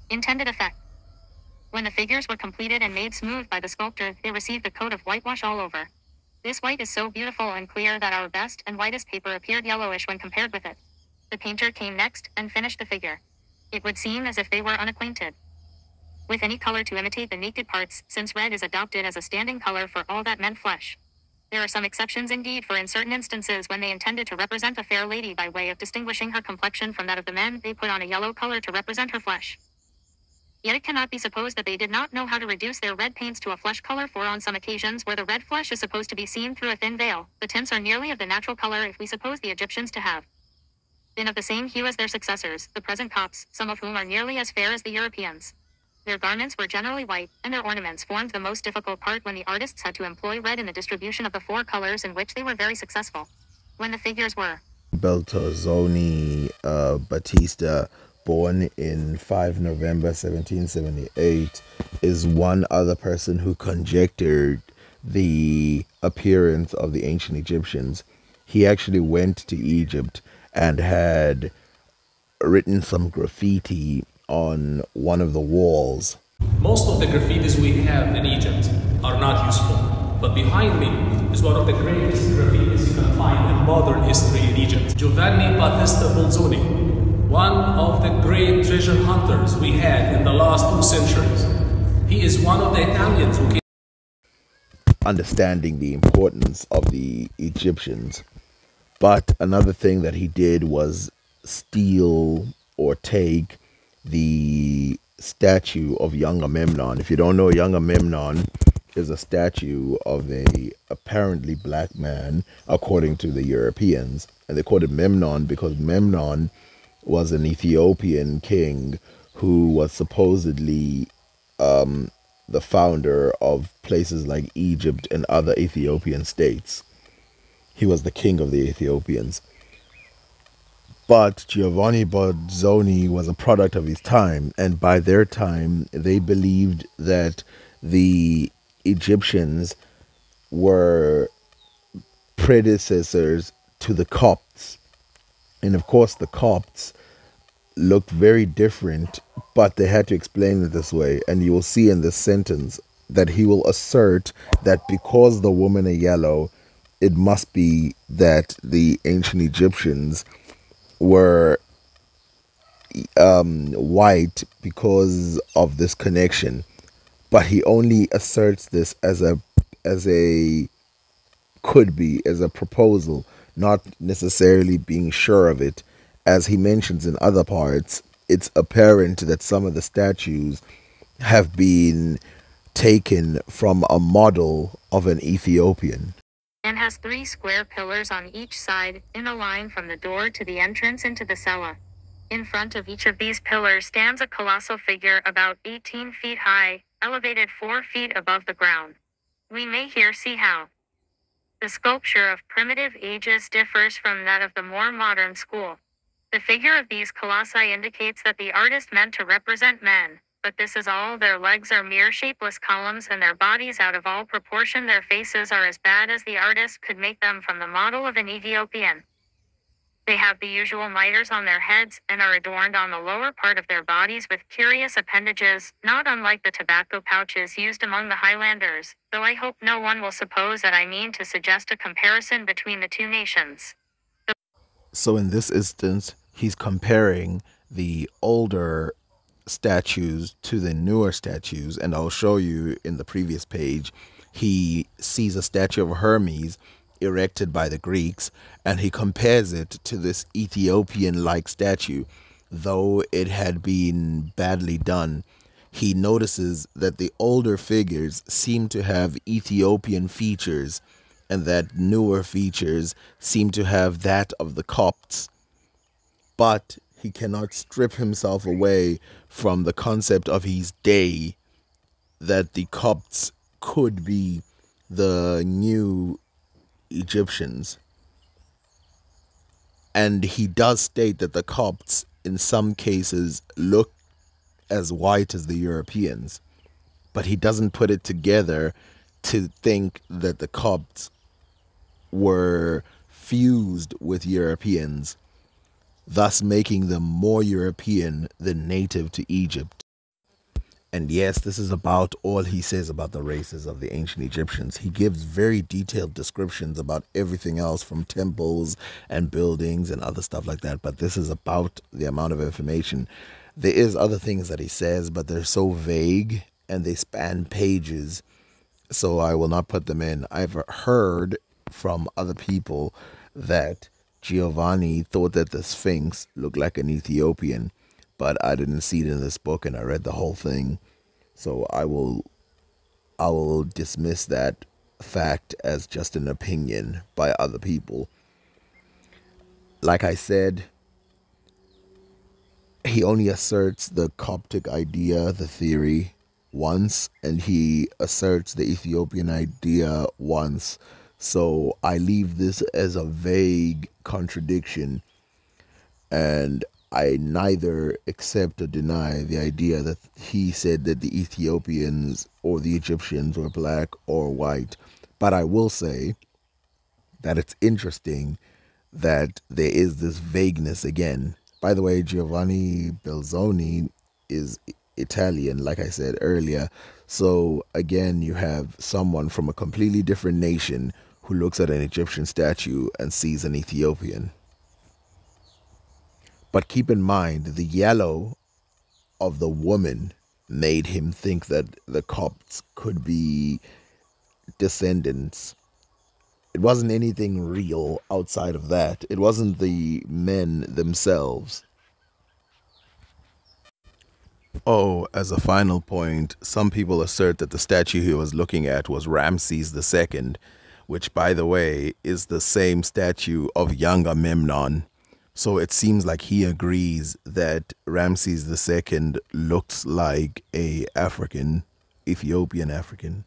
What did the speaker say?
Intended effect. When the figures were completed and made smooth by the sculptor, they received a coat of whitewash all over. This white is so beautiful and clear that our best and whitest paper appeared yellowish when compared with it. The painter came next and finished the figure. It would seem as if they were unacquainted with any color to imitate the naked parts, since red is adopted as a standing color for all that meant flesh. There are some exceptions indeed, for in certain instances when they intended to represent a fair lady by way of distinguishing her complexion from that of the men, they put on a yellow color to represent her flesh. Yet it cannot be supposed that they did not know how to reduce their red paints to a flesh color, for on some occasions where the red flesh is supposed to be seen through a thin veil, the tints are nearly of the natural color if we suppose the Egyptians to have been of the same hue as their successors, the present Copts, some of whom are nearly as fair as the Europeans. Their garments were generally white, and their ornaments formed the most difficult part when the artists had to employ red in the distribution of the four colors, in which they were very successful. When the figures were Beltozoni Batista, born in 5 November 1778, is one other person who conjectured the appearance of the ancient Egyptians. He actually went to Egypt and had written some graffiti on one of the walls. Most of the graffitis we have in Egypt are not useful, but behind me is one of the greatest graffitis you can find in modern history in Egypt. Giovanni Battista Bolzoni, one of the great treasure hunters we had in the last 2 centuries. He is one of the Italians who came. Understanding the importance of the Egyptians. But another thing that he did was steal or take the statue of young Agamemnon. If you don't know, young Agamemnon is a statue of a apparently black man, according to the Europeans. And they called it Memnon because Memnon was an Ethiopian king who was supposedly the founder of places like Egypt and other Ethiopian states. He was the king of the Ethiopians. But Giovanni Bolzoni was a product of his time, and by their time, they believed that the Egyptians were predecessors to the Copts. And of course, the Copts looked very different, but they had to explain it this way. And you will see in this sentence that he will assert that because the women are yellow, it must be that the ancient Egyptians were white because of this connection. But he only asserts this as a could be, as a proposal, not necessarily being sure of it. As he mentions in other parts, it's apparent that some of the statues have been taken from a model of an Ethiopian. And has 3 square pillars on each side, in a line from the door to the entrance into the cella. In front of each of these pillars stands a colossal figure about 18 feet high, elevated 4 feet above the ground. We may here see how the sculpture of primitive ages differs from that of the more modern school. The figure of these colossi indicates that the artist meant to represent men, but this is all. Their legs are mere shapeless columns, and their bodies out of all proportion. Their faces are as bad as the artist could make them from the model of an Ethiopian. They have the usual mitres on their heads, and are adorned on the lower part of their bodies with curious appendages, not unlike the tobacco pouches used among the Highlanders, though I hope no one will suppose that I mean to suggest a comparison between the two nations. So in this instance, he's comparing the older statues to the newer statues, and I'll show you in the previous page. He sees a statue of Hermes erected by the Greeks, and he compares it to this Ethiopian-like statue. Though it had been badly done, he notices that the older figures seem to have Ethiopian features, and that newer features seem to have that of the Copts. But he cannot strip himself away from the concept of his day that the Copts could be the new Egyptians. And he does state that the Copts in some cases look as white as the Europeans, but he doesn't put it together to think that the Copts were fused with Europeans, thus making them more European than native to Egypt. And yes, this is about all he says about the races of the ancient Egyptians. He gives very detailed descriptions about everything else from temples and buildings and other stuff like that. But this is about the amount of information. There is other things that he says, but they're so vague and they span pages, so I will not put them in. I've heard from other people that Giovanni thought that the Sphinx looked like an Ethiopian, but I didn't see it in this book and I read the whole thing. So I will dismiss that fact as just an opinion by other people. Like I said, he only asserts the Coptic idea, the theory, once, and he asserts the Ethiopian idea once. So I leave this as a vague contradiction, and I neither accept or deny the idea that he said that the Ethiopians or the Egyptians were black or white. But I will say that it's interesting that there is this vagueness again. By the way, Giovanni Belzoni is Italian, like I said earlier. So again, you have someone from a completely different nation who looks at an Egyptian statue and sees an Ethiopian. But keep in mind, the yellow of the woman made him think that the Copts could be descendants. It wasn't anything real outside of that. It wasn't the men themselves. Oh, as a final point, some people assert that the statue he was looking at was Ramses II, which, by the way, is the same statue of young Memnon. So it seems like he agrees that Ramses II looks like a African, Ethiopian African.